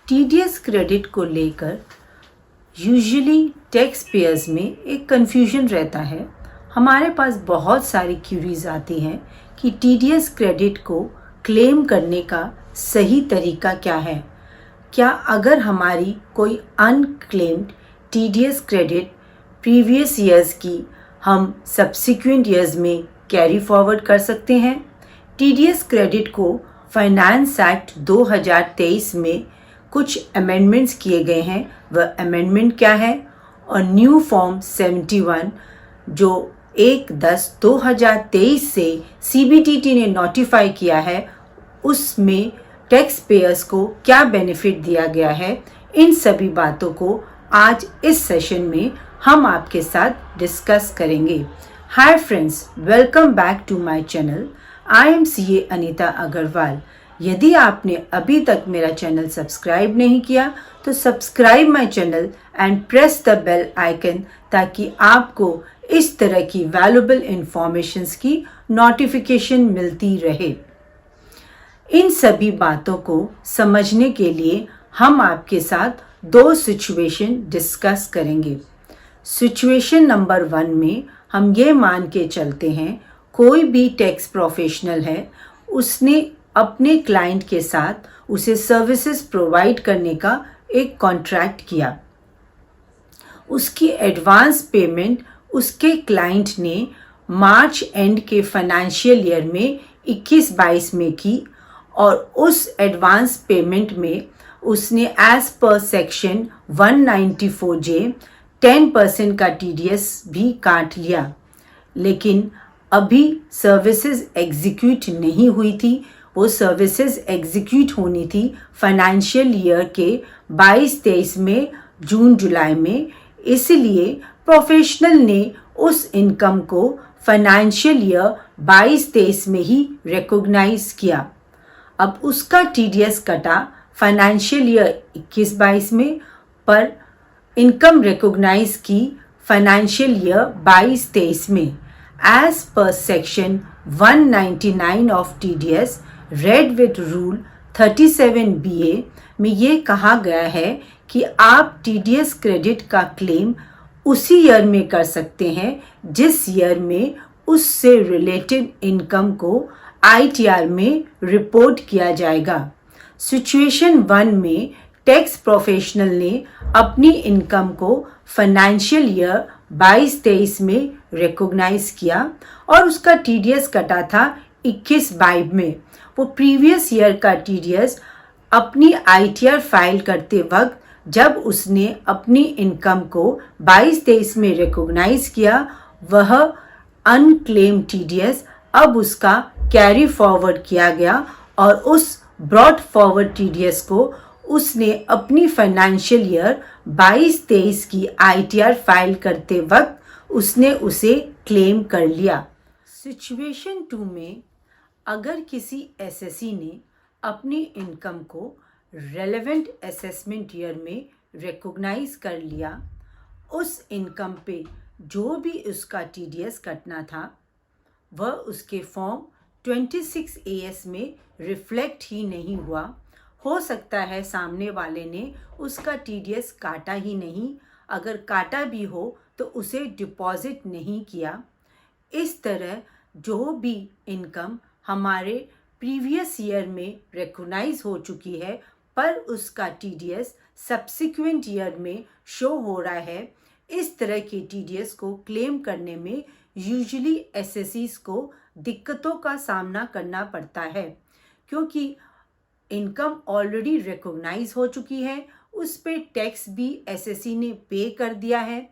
TDS credit को लेकर usually tax payers में एक कन्फ्यूजन रहता है। हमारे पास बहुत सारी क्यूरीज आती हैं कि टीडीएस क्रेडिट को क्लेम करने का सही तरीका क्या है। क्या अगर हमारी कोई unclaimed TDS credit previous years की हम सब्सिक्वेंट ईयर्स में कैरी फॉरवर्ड कर सकते हैं। टीडीएस क्रेडिट को फाइनेंस एक्ट 2023 में कुछ अमेंडमेंट्स किए गए हैं। वह अमेंडमेंट क्या है? और न्यू फॉर्म 71 जो 1/10/2023 से सीबीटीटी ने नोटिफाई किया है, उसमें टैक्स पेयर्स को क्या बेनिफिट दिया गया है, इन सभी बातों को आज इस सेशन में हम आपके साथ डिस्कस करेंगे। Hi friends, welcome back to my channel. I am CA Anita Agarwal. यदि आपने अभी तक मेरा चैनल सब्सक्राइब नहीं किया तो subscribe my channel and press the bell icon ताकि आपको इस तरह की वैल्यूएबल इंफॉर्मेशंस की नोटिफिकेशन मिलती रहे। इन सभी बातों को समझने के लिए हम आपके साथ दो सिचुएशन डिस्कस करेंगे। सिचुएशन नंबर 1 में हम ये मान के चलते हैं कोई भी टैक्स प्रोफेशनल है, उसने अपने क्लाइंट के साथ उसे सर्विसेज प्रोवाइड करने का एक कॉन्ट्रैक्ट किया। उसकी एडवांस पेमेंट उसके क्लाइंट ने मार्च एंड के फाइनेंशियल ईयर में 21-22 में की और उस एडवांस पेमेंट में उसने एज पर सेक्शन 194J 10% का टीडीएस भी काट लिया। लेकिन अभी सर्विसेज एग्जीक्यूट नहीं हुई थी। वो सर्विसेज एग्जीक्यूट होनी थी फाइनेंशियल ईयर के 22-23 में, जून जुलाई में। इसलिए प्रोफेशनल ने उस इनकम को फाइनेंशियल ईयर 22-23 में ही रिकॉग्नाइज किया। अब उसका टीडीएस कटा फाइनेंशियल ईयर 21-22 में, पर इनकम रिकॉग्नाइज की फाइनेंशियल ईयर 22-23 में। As per section 199 of TDS read with rule 37BA में ये कहा गया है कि आप टीडीएस क्रेडिट का क्लेम उसी ईयर में कर सकते हैं जिस ईयर में उससे रिलेटेड इनकम को आईटीआर में रिपोर्ट किया जाएगा। सिचुएशन 1 में टैक्स प्रोफेशनल ने अपनी इनकम को फाइनेंशियल ईयर 22-23 में रिकॉग्नाइज किया और उसका टीडीएस कटा था 21-22 में। वो प्रीवियस ईयर का टीडीएस अपनी आईटीआर फाइल करते वक्त जब उसने अपनी इनकम को 22-23 में रिकॉग्नाइज किया, वह अनक्लेम टीडीएस अब उसका कैरी फॉरवर्ड किया गया और उस ब्रॉट फॉरवर्ड टीडीएस को उसने अपनी फाइनेंशियल ईयर 22-23 की आईटीआर फाइल करते वक्त उसने उसे क्लेम कर लिया। सिचुएशन 2 में अगर किसी एसएससी ने अपनी इनकम को रेलेवेंट असेसमेंट ईयर में रिकॉग्नाइज कर लिया, उस इनकम पे जो भी उसका टीडीएस कटना था वह उसके फॉर्म 26AS में रिफ्लेक्ट ही नहीं हुआ। हो सकता है सामने वाले ने उसका टीडीएस काटा ही नहीं, अगर काटा भी हो तो उसे डिपॉजिट नहीं किया। इस तरह जो भी इनकम हमारे प्रीवियस ईयर में रिकॉग्नाइज हो चुकी है पर उसका टीडीएस सब्सिक्वेंट ईयर में शो हो रहा है, इस तरह के टीडीएस को क्लेम करने में यूजुअली एसएससीज को दिक्कतों का सामना करना पड़ता है, क्योंकि इनकम ऑलरेडी रिकॉग्नाइज हो चुकी है, उस पे टैक्स भी एसएससी ने पे कर दिया है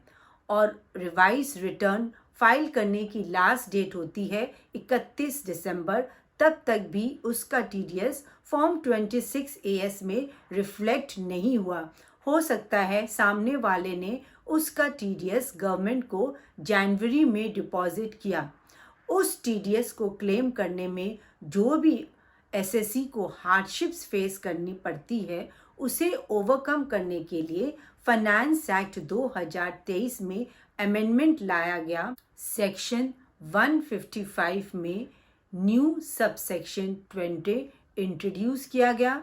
और रिवाइज रिटर्न फाइल करने की लास्ट डेट होती है 31 दिसंबर। तब तक भी उसका टीडीएस फॉर्म 26AS में रिफ्लेक्ट नहीं हुआ। हो सकता है सामने वाले ने उसका टीडीएस गवर्नमेंट को जनवरी में डिपॉजिट किया। उस टीडीएस को क्लेम करने में जो भी एसएससी को हार्डशिप्स फेस करनी पड़ती है, उसे ओवरकम करने के लिए फाइनेंस एक्ट 2023 में अमेंडमेंट लाया गया। सेक्शन 155 में न्यू सबसेक्शन 20 इंट्रोड्यूस किया गया।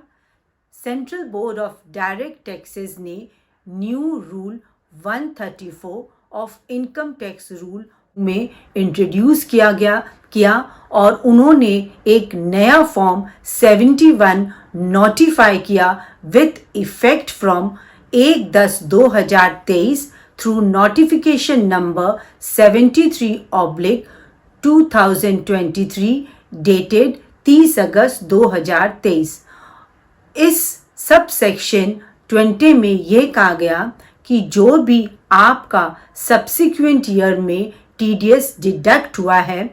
Central Board of Direct Taxes ने new rule 134 of income tax rule में इंट्रोड्यूस किया और उन्होंने एक नया फॉर्म 71 नोटिफाई किया with effect from 1/10/2023 through notification number 73/2023 dated 30 August 2023। इस सब सेक्शन 20 में यह कहा गया कि जो भी आपका सब्सिक्वेंट ईयर में टीडीएस डिडक्ट हुआ है,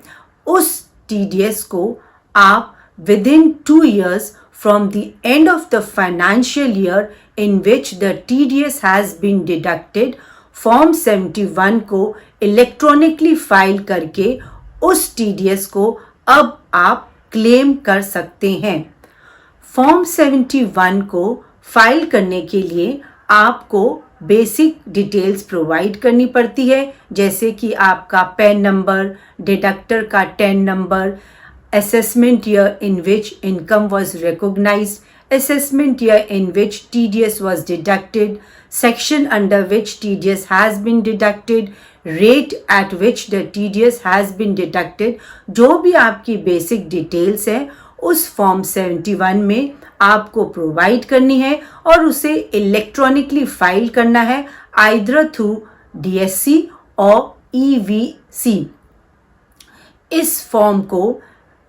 उस टीडीएस को आप within 2 years from the end of the financial year in which the TDS has been deducted, form 71 को इलेक्ट्रॉनिकली फाइल करके उस टीडीएस को अब आप क्लेम कर सकते हैं। फॉर्म 71 को फाइल करने के लिए आपको बेसिक डिटेल्स प्रोवाइड करनी पड़ती है, जैसे कि आपका पैन नंबर, डिडक्टर का ten number, assessment year in which income was recognized, assessment year in which TDS was deducted, section under which TDS has been deducted, rate at which the TDS has been deducted। जो भी आपकी basic details है उस form 71 में आपको provide करनी है और उसे इलेक्ट्रॉनिकली फाइल करना है, आइदर थ्रू DSC और EVC। इस फॉर्म को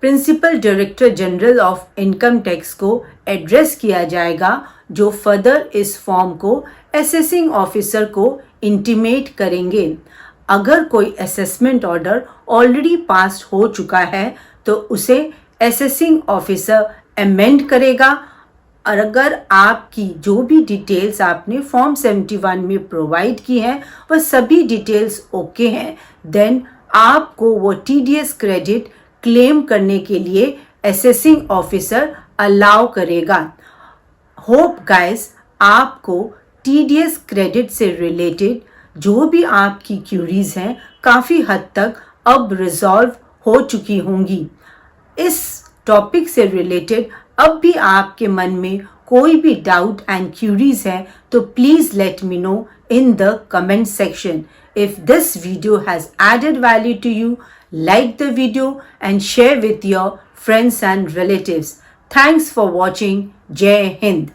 principal director general of income tax को एड्रेस किया जाएगा, जो फर्दर इस फॉर्म को असेसिंग ऑफिसर को इंटीमेट करेंगे। अगर कोई असेसमेंट ऑर्डर ऑलरेडी पास हो चुका है तो उसे असेसिंग ऑफिसर अमेंड करेगा, और अगर आपकी जो भी डिटेल्स आपने फॉर्म 71 में प्रोवाइड की हैं वह सभी डिटेल्स ओके हैं, देन आपको वो TDS क्रेडिट क्लेम करने के लिए असेसिंग ऑफिसर अलाउ करेगा। होप गाइस आपको TDS क्रेडिट से रिलेटेड जो भी आपकी क्यूरीज हैं काफ़ी हद तक अब रिजॉल्व हो चुकी होंगी। इस टॉपिक से रिलेटेड अब भी आपके मन में कोई भी डाउट एंड क्यूरीज है तो please let me know in the comment section. If this video has added value to you, like the video and share with your friends and relatives. Thanks for watching. Jai Hind.